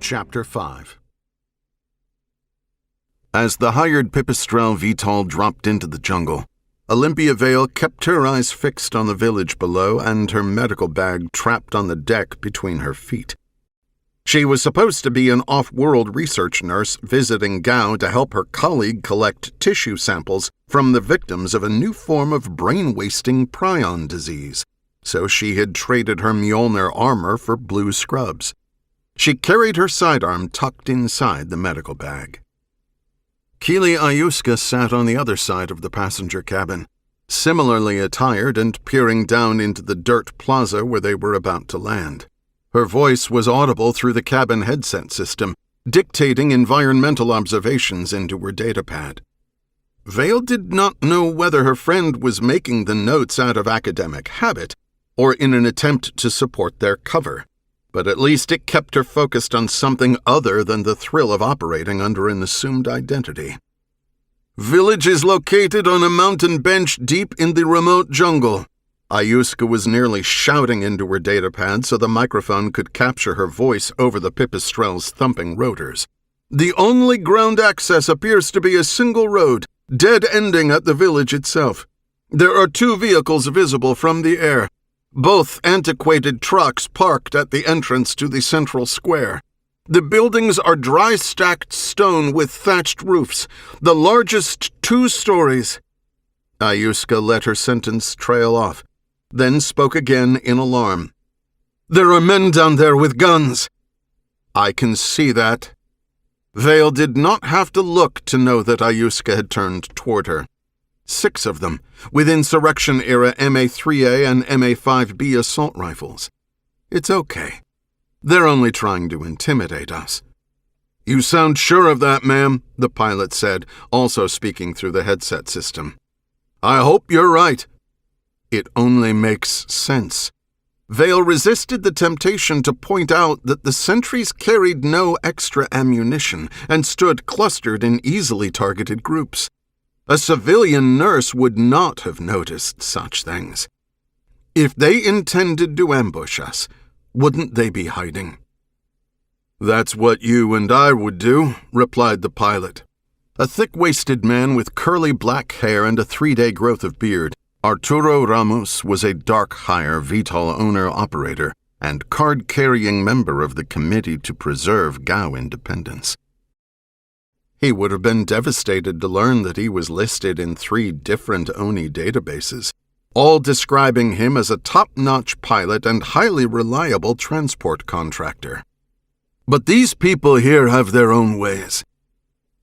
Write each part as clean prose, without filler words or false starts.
Chapter 5. As the hired Pipistrelle VTOL dropped into the jungle, Olympia Vale kept her eyes fixed on the village below and her medical bag trapped on the deck between her feet. She was supposed to be an off-world research nurse visiting Gao to help her colleague collect tissue samples from the victims of a new form of brain-wasting prion disease, so she had traded her Mjolnir armor for blue scrubs. She carried her sidearm tucked inside the medical bag. Keely Ayuska sat on the other side of the passenger cabin, similarly attired and peering down into the dirt plaza where they were about to land. Her voice was audible through the cabin headset system, dictating environmental observations into her datapad. Vale did not know whether her friend was making the notes out of academic habit or in an attempt to support their cover, but at least it kept her focused on something other than the thrill of operating under an assumed identity. "Village is located on a mountain bench deep in the remote jungle." Ayuska was nearly shouting into her datapad so the microphone could capture her voice over the Pipistrelle's thumping rotors. "The only ground access appears to be a single road, dead-ending at the village itself. There are 2 vehicles visible from the air, both antiquated trucks parked at the entrance to the central square. The buildings are dry-stacked stone with thatched roofs, the largest 2 stories. Ayuska let her sentence trail off, then spoke again in alarm. "There are men down there with guns." "I can see that." Vale did not have to look to know that Ayuska had turned toward her. 6 of them, with insurrection-era MA-3A and MA-5B assault rifles. "It's okay. They're only trying to intimidate us." "You sound sure of that, ma'am," the pilot said, also speaking through the headset system. "I hope you're right." It only makes sense. Vale resisted the temptation to point out that the sentries carried no extra ammunition and stood clustered in easily targeted groups. A civilian nurse would not have noticed such things. If they intended to ambush us, wouldn't they be hiding? "That's what you and I would do," replied the pilot. A thick-waisted man with curly black hair and a 3-day growth of beard, Arturo Ramos was a dark-hire VTOL owner-operator and card-carrying member of the Committee to Preserve Gao Independence. He would have been devastated to learn that he was listed in 3 different ONI databases, all describing him as a top-notch pilot and highly reliable transport contractor. "But these people here have their own ways."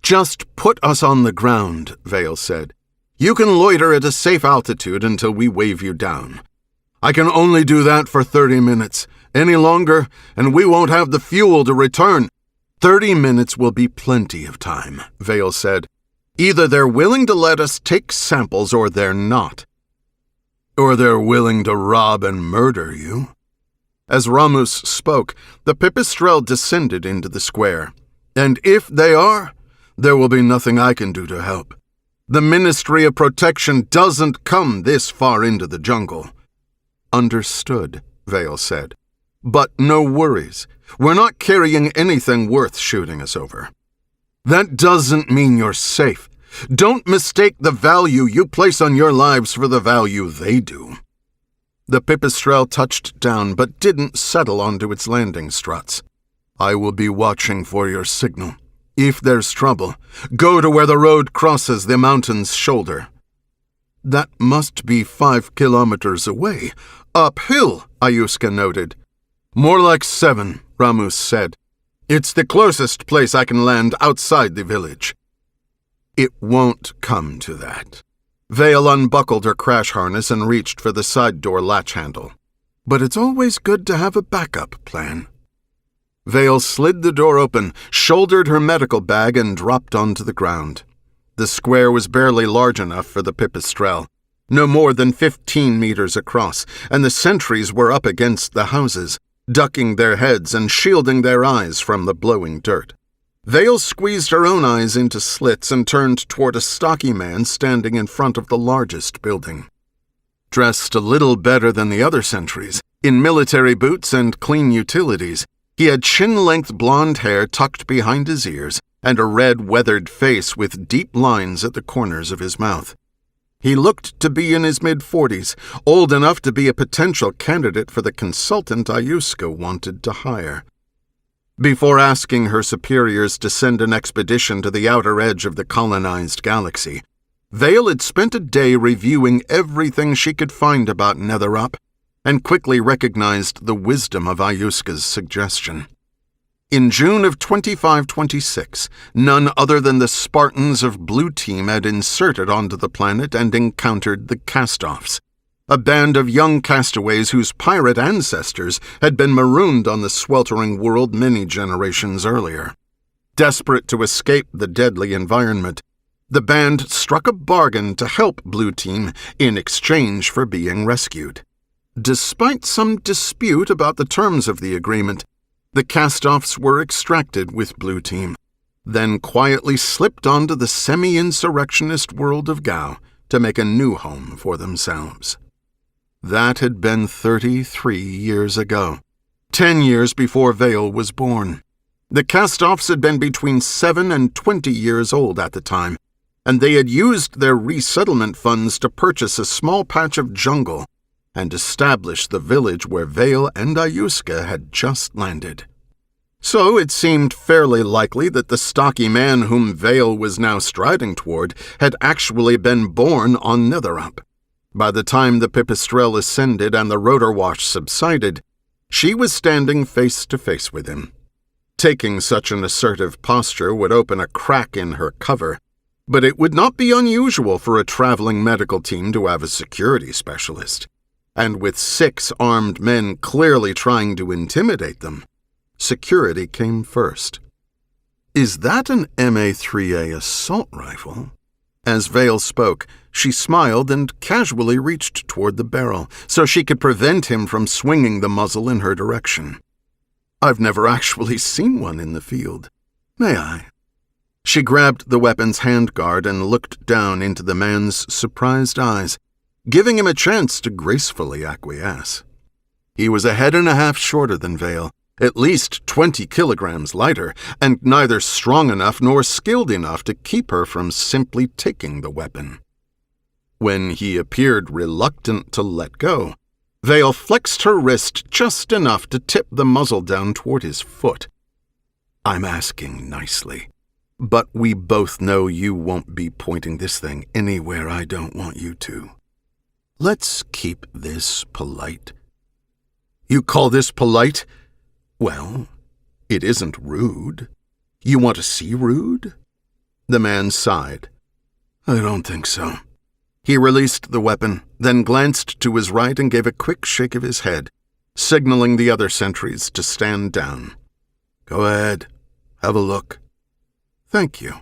"Just put us on the ground," Vale said. "You can loiter at a safe altitude until we wave you down." "I can only do that for 30 minutes. Any longer, and we won't have the fuel to return." 30 minutes will be plenty of time," Vale said. "Either they're willing to let us take samples or they're not." "Or they're willing to rob and murder you." As Ramos spoke, the Pipistrelle descended into the square. "And if they are, there will be nothing I can do to help. The Ministry of Protection doesn't come this far into the jungle." "Understood," Vale said. "But no worries. We're not carrying anything worth shooting us over." "That doesn't mean you're safe. Don't mistake the value you place on your lives for the value they do." The Pipistrelle touched down but didn't settle onto its landing struts. "I will be watching for your signal. If there's trouble, go to where the road crosses the mountain's shoulder." "That must be 5 kilometers away. Uphill," Ayuska noted. "More like 7, Ramos said. "It's the closest place I can land outside the village." "It won't come to that." Vale unbuckled her crash harness and reached for the side door latch handle. "But it's always good to have a backup plan." Vale slid the door open, shouldered her medical bag, and dropped onto the ground. The square was barely large enough for the Pipistrelle, no more than 15 meters across, and the sentries were up against the houses, ducking their heads and shielding their eyes from the blowing dirt. Vale squeezed her own eyes into slits and turned toward a stocky man standing in front of the largest building. Dressed a little better than the other sentries, in military boots and clean utilities, He had chin-length blonde hair tucked behind his ears and a red, weathered face with deep lines at the corners of his mouth. He looked to be in his mid-40s, old enough to be a potential candidate for the consultant Ayuska wanted to hire. Before asking her superiors to send an expedition to the outer edge of the colonized galaxy, Vale had spent a day reviewing everything she could find about Netherop and quickly recognized the wisdom of Ayuska's suggestion. In June of 2526, none other than the Spartans of Blue Team had inserted onto the planet and encountered the Castoffs, a band of young castaways whose pirate ancestors had been marooned on the sweltering world many generations earlier. Desperate to escape the deadly environment, the band struck a bargain to help Blue Team in exchange for being rescued. Despite some dispute about the terms of the agreement, the Castoffs were extracted with Blue Team, then quietly slipped onto the semi-insurrectionist world of Gao to make a new home for themselves. That had been 33 years ago, 10 years before Vale was born. The Castoffs had been between 7 and 20 years old at the time, and they had used their resettlement funds to purchase a small patch of jungle and establish the village where Vale and Ayuska had just landed. So it seemed fairly likely that the stocky man whom Vale was now striding toward had actually been born on Netherop. By the time the Pipistrelle ascended and the rotor wash subsided, she was standing face to face with him. Taking such an assertive posture would open a crack in her cover, but it would not be unusual for a traveling medical team to have a security specialist. And with 6 armed men clearly trying to intimidate them, security came first. "Is that an MA-3A assault rifle?" As Vale spoke, she smiled and casually reached toward the barrel so she could prevent him from swinging the muzzle in her direction. "I've never actually seen one in the field. May I?" She grabbed the weapon's handguard and looked down into the man's surprised eyes, giving him a chance to gracefully acquiesce. He was a head and a half shorter than Vale, at least 20 kilograms lighter, and neither strong enough nor skilled enough to keep her from simply taking the weapon. When he appeared reluctant to let go, Vale flexed her wrist just enough to tip the muzzle down toward his foot. "I'm asking nicely, but we both know you won't be pointing this thing anywhere I don't want you to. Let's keep this polite." "You call this polite?" "Well, it isn't rude. You want to see rude?" The man sighed. "I don't think so." He released the weapon, then glanced to his right and gave a quick shake of his head, signaling the other sentries to stand down. "Go ahead. Have a look." "Thank you."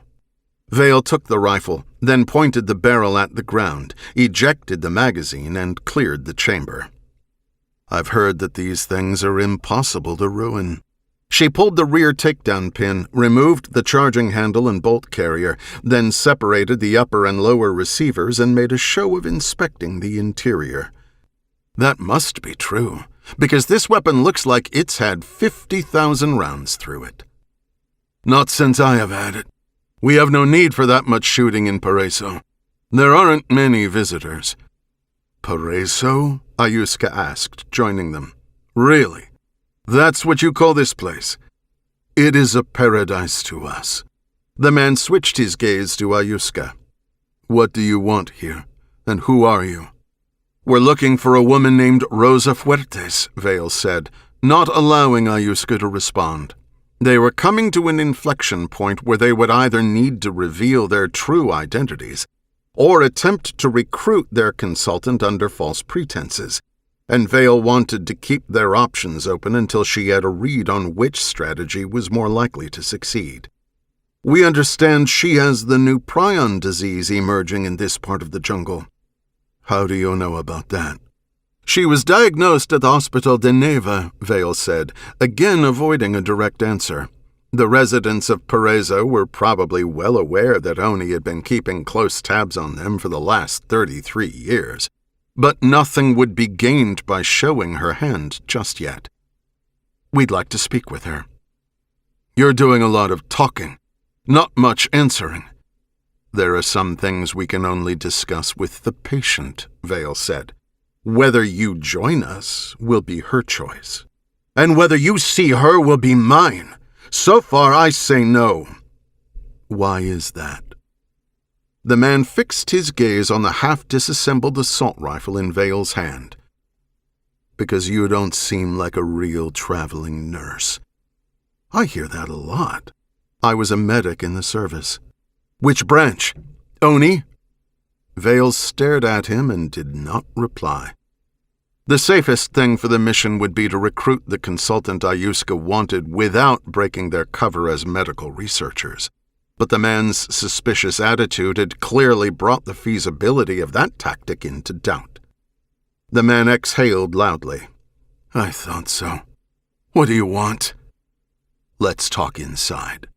Vale took the rifle, then pointed the barrel at the ground, ejected the magazine, and cleared the chamber. "I've heard that these things are impossible to ruin." She pulled the rear takedown pin, removed the charging handle and bolt carrier, then separated the upper and lower receivers and made a show of inspecting the interior. "That must be true, because this weapon looks like it's had 50,000 rounds through it." "Not since I have had it. We have no need for that much shooting in Paraiso. There aren't many visitors." "Paraiso?" Ayuska asked, joining them. "Really? That's what you call this place?" "It is a paradise to us." The man switched his gaze to Ayuska. "What do you want here, and who are you?" "We're looking for a woman named Rosa Fuertes," Vale said, not allowing Ayuska to respond. They were coming to an inflection point where they would either need to reveal their true identities or attempt to recruit their consultant under false pretenses, and Vale wanted to keep their options open until she had a read on which strategy was more likely to succeed. "We understand she has the new prion disease emerging in this part of the jungle." "How do you know about that?" "She was diagnosed at the Hospital de Neva," Vale said, again avoiding a direct answer. The residents of Paraiso were probably well aware that Oni had been keeping close tabs on them for the last 33 years, but nothing would be gained by showing her hand just yet. We'd like to speak with her." "You're doing a lot of talking, not much answering." "There are some things we can only discuss with the patient," Vale said. "Whether you join us will be her choice. And whether you see her will be mine. So far I say no." "Why is that?" The man fixed his gaze on the half-disassembled assault rifle in Vale's hand. "Because you don't seem like a real traveling nurse." "I hear that a lot. I was a medic in the service." "Which branch? Oni?" Vale stared at him and did not reply. The safest thing for the mission would be to recruit the consultant Ayuska wanted without breaking their cover as medical researchers. But the man's suspicious attitude had clearly brought the feasibility of that tactic into doubt. The man exhaled loudly. "I thought so. What do you want?" "Let's talk inside."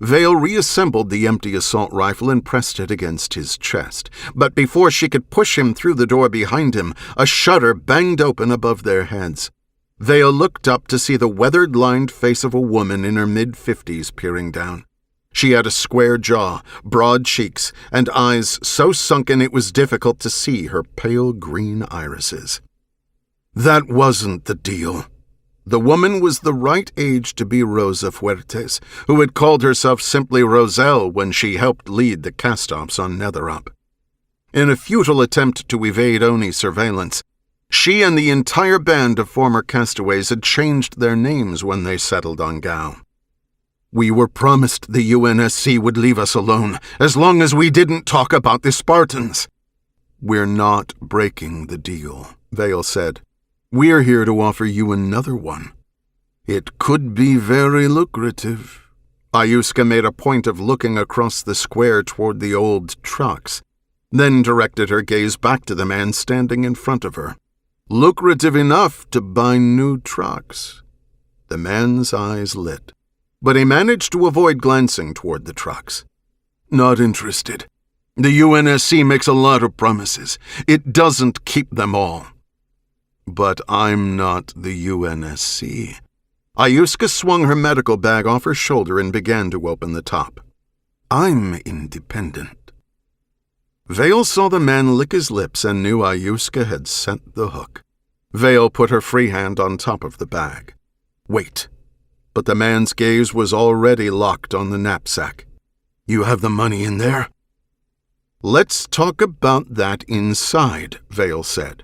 Vale reassembled the empty assault rifle and pressed it against his chest. But before she could push him through the door behind him, a shutter banged open above their heads. Vale looked up to see the weathered-lined face of a woman in her mid-50s peering down. She had a square jaw, broad cheeks, and eyes so sunken it was difficult to see her pale green irises. That wasn't the deal. The woman was the right age to be Rosa Fuertes, who had called herself simply Roselle when she helped lead the cast-offs on Netherup. In a futile attempt to evade Oni surveillance, she and the entire band of former castaways had changed their names when they settled on Gao. "We were promised the UNSC would leave us alone, as long as we didn't talk about the Spartans." "We're not breaking the deal," Vale said. "We're here to offer you another one. It could be very lucrative." Ayuska made a point of looking across the square toward the old trucks, then directed her gaze back to the man standing in front of her. "Lucrative enough to buy new trucks." The man's eyes lit, but he managed to avoid glancing toward the trucks. "Not interested. The UNSC makes a lot of promises. It doesn't keep them all." "But I'm not the UNSC." Ayuska swung her medical bag off her shoulder and began to open the top. "I'm independent." Vale saw the man lick his lips and knew Ayuska had sent the hook. Vale put her free hand on top of the bag. "Wait." But the man's gaze was already locked on the knapsack. "You have the money in there?" "Let's talk about that inside," Vale said.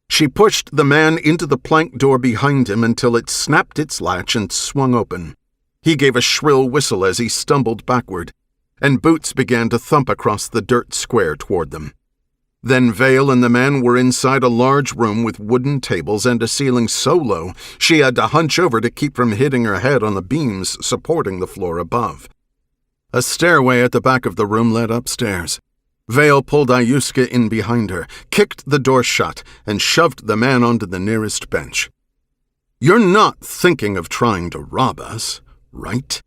She pushed the man into the plank door behind him until it snapped its latch and swung open. He gave a shrill whistle as he stumbled backward, and boots began to thump across the dirt square toward them. Then Vale and the man were inside a large room with wooden tables and a ceiling so low she had to hunch over to keep from hitting her head on the beams supporting the floor above. A stairway at the back of the room led upstairs. Vale pulled Ayuska in behind her, kicked the door shut, and shoved the man onto the nearest bench. "You're not thinking of trying to rob us, right?"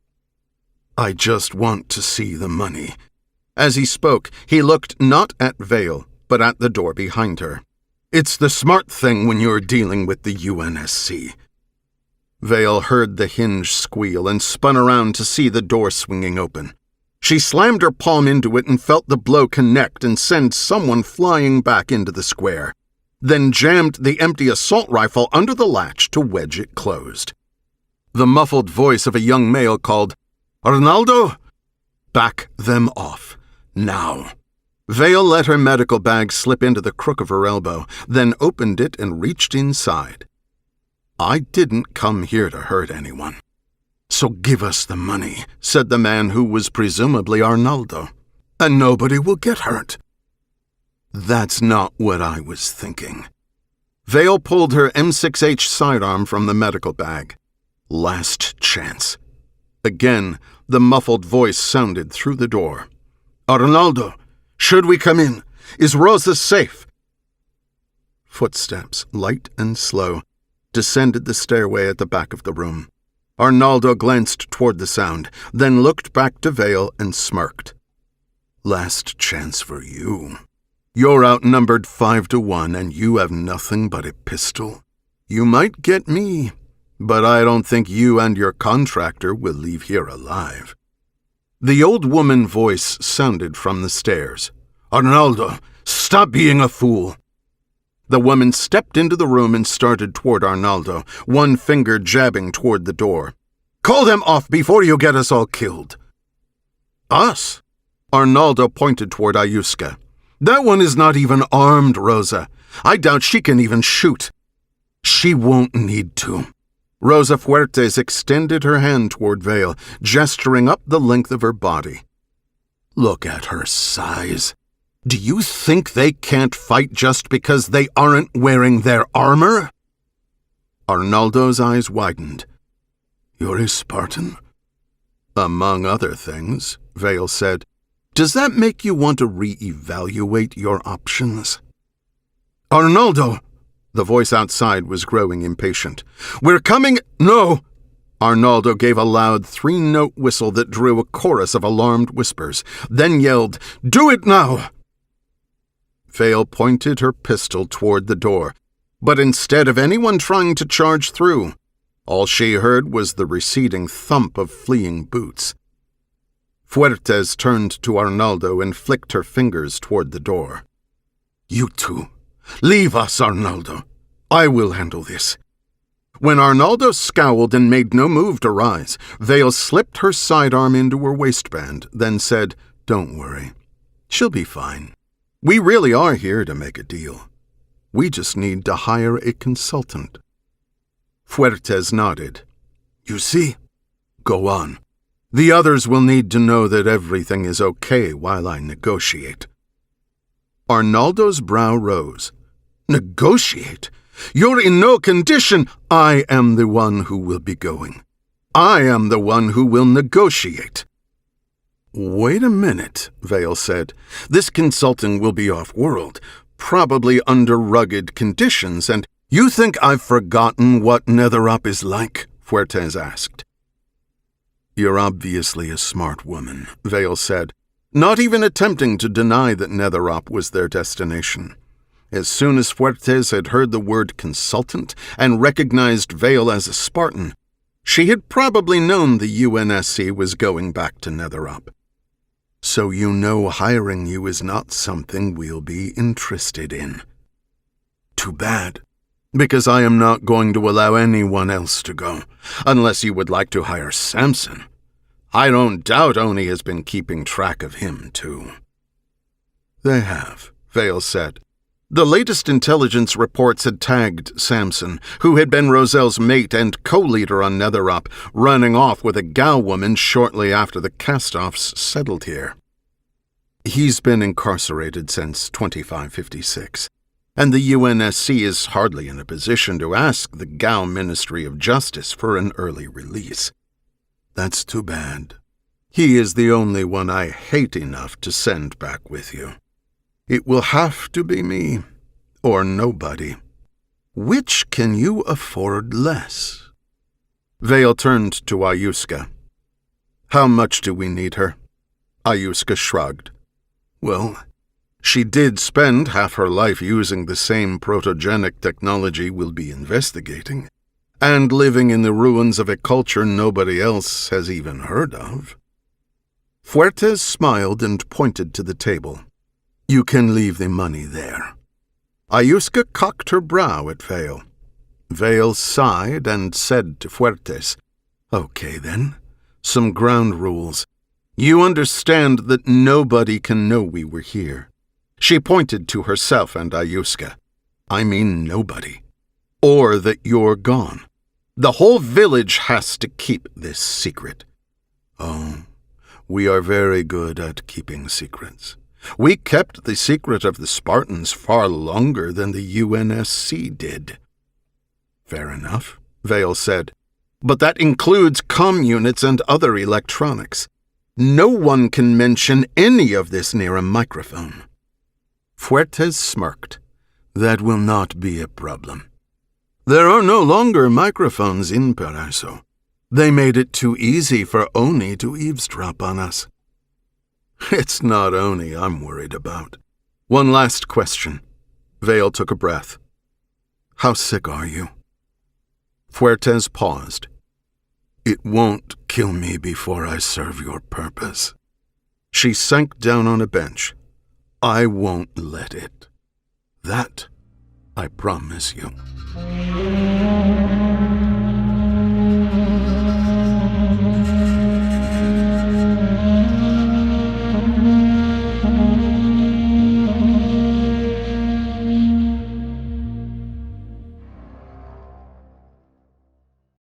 "I just want to see the money." As he spoke, he looked not at Vale, but at the door behind her. "It's the smart thing when you're dealing with the UNSC." Vale heard the hinge squeal and spun around to see the door swinging open. She slammed her palm into it and felt the blow connect and send someone flying back into the square, then jammed the empty assault rifle under the latch to wedge it closed. The muffled voice of a young male called, "Arnaldo!" "Back them off. Now." Vale let her medical bag slip into the crook of her elbow, then opened it and reached inside. "I didn't come here to hurt anyone." "So give us the money," said the man who was presumably Arnaldo, "and nobody will get hurt." "That's not what I was thinking." Vale pulled her M6H sidearm from the medical bag. "Last chance." Again, the muffled voice sounded through the door. "Arnaldo, should we come in? Is Rosa safe?" Footsteps, light and slow, descended the stairway at the back of the room. Arnaldo glanced toward the sound, then looked back to Vale and smirked. "Last chance for you. You're outnumbered 5-1, and you have nothing but a pistol. You might get me, but I don't think you and your contractor will leave here alive." The old woman voice sounded from the stairs. "Arnaldo, stop being a fool." The woman stepped into the room and started toward Arnaldo, one finger jabbing toward the door. "Call them off before you get us all killed." "Us?" Arnaldo pointed toward Ayuska. "That one is not even armed, Rosa. I doubt she can even shoot." "She won't need to." Rosa Fuertes extended her hand toward Vale, gesturing up the length of her body. "Look at her size. Do you think they can't fight just because they aren't wearing their armor?" Arnaldo's eyes widened. "You're a Spartan?" "Among other things," Vale said. "Does that make you want to re-evaluate your options?" "Arnaldo!" The voice outside was growing impatient. "We're coming—" "No!" Arnaldo gave a loud three-note whistle that drew a chorus of alarmed whispers, then yelled, "Do it now!" Vale pointed her pistol toward the door, but instead of anyone trying to charge through, all she heard was the receding thump of fleeing boots. Fuertes turned to Arnaldo and flicked her fingers toward the door. "You two, leave us, Arnaldo. I will handle this." When Arnaldo scowled and made no move to rise, Vale slipped her sidearm into her waistband, then said, "Don't worry. She'll be fine. We really are here to make a deal. We just need to hire a consultant." Fuertes nodded. "You see? Go on. The others will need to know that everything is okay while I negotiate." Arnaldo's brow rose. "Negotiate? You're in no condition." "I am the one who will be going. I am the one who will negotiate." "Wait a minute," Vale said. "This consulting will be off-world, probably under rugged conditions, and—" "You think I've forgotten what Netherop is like?" Fuertes asked. "You're obviously a smart woman," Vale said, not even attempting to deny that Netherop was their destination. As soon as Fuertes had heard the word consultant and recognized Vale as a Spartan, she had probably known the UNSC was going back to Netherop. "So you know hiring you is not something we'll be interested in." "Too bad, because I am not going to allow anyone else to go, unless you would like to hire Samson. I don't doubt Oni has been keeping track of him, too." "They have," Vale said. The latest intelligence reports had tagged Samson, who had been Roselle's mate and co-leader on Netherop, running off with a Gao woman shortly after the cast-offs settled here. He's been incarcerated since 2556, and the UNSC is hardly in a position to ask the Gao Ministry of Justice for an early release. That's too bad. He is the only one I hate enough to send back with you. It will have to be me, or nobody. Which can you afford less?" Vale turned to Ayuska. "How much do we need her?" Ayuska shrugged. "Well, she did spend half her life using the same protogenic technology we'll be investigating, and living in the ruins of a culture nobody else has even heard of." Fuertes smiled and pointed to the table. "You can leave the money there." Ayuska cocked her brow at Vale. Vale sighed and said to Fuertes, "Okay then, some ground rules. You understand that nobody can know we were here." She pointed to herself and Ayuska. "I mean nobody. Or that you're gone. The whole village has to keep this secret." "Oh, we are very good at keeping secrets. We kept the secret of the Spartans far longer than the UNSC did." "Fair enough," Vale said. "But that includes comm units and other electronics. No one can mention any of this near a microphone." Fuertes smirked. "That will not be a problem. There are no longer microphones in Paraiso. They made it too easy for Oni to eavesdrop on us." "It's not Oni I'm worried about. One last question." Vale took a breath. "How sick are you?" Fuertes paused. It won't kill me before I serve your purpose. She sank down on a bench. I won't let it. That I promise you.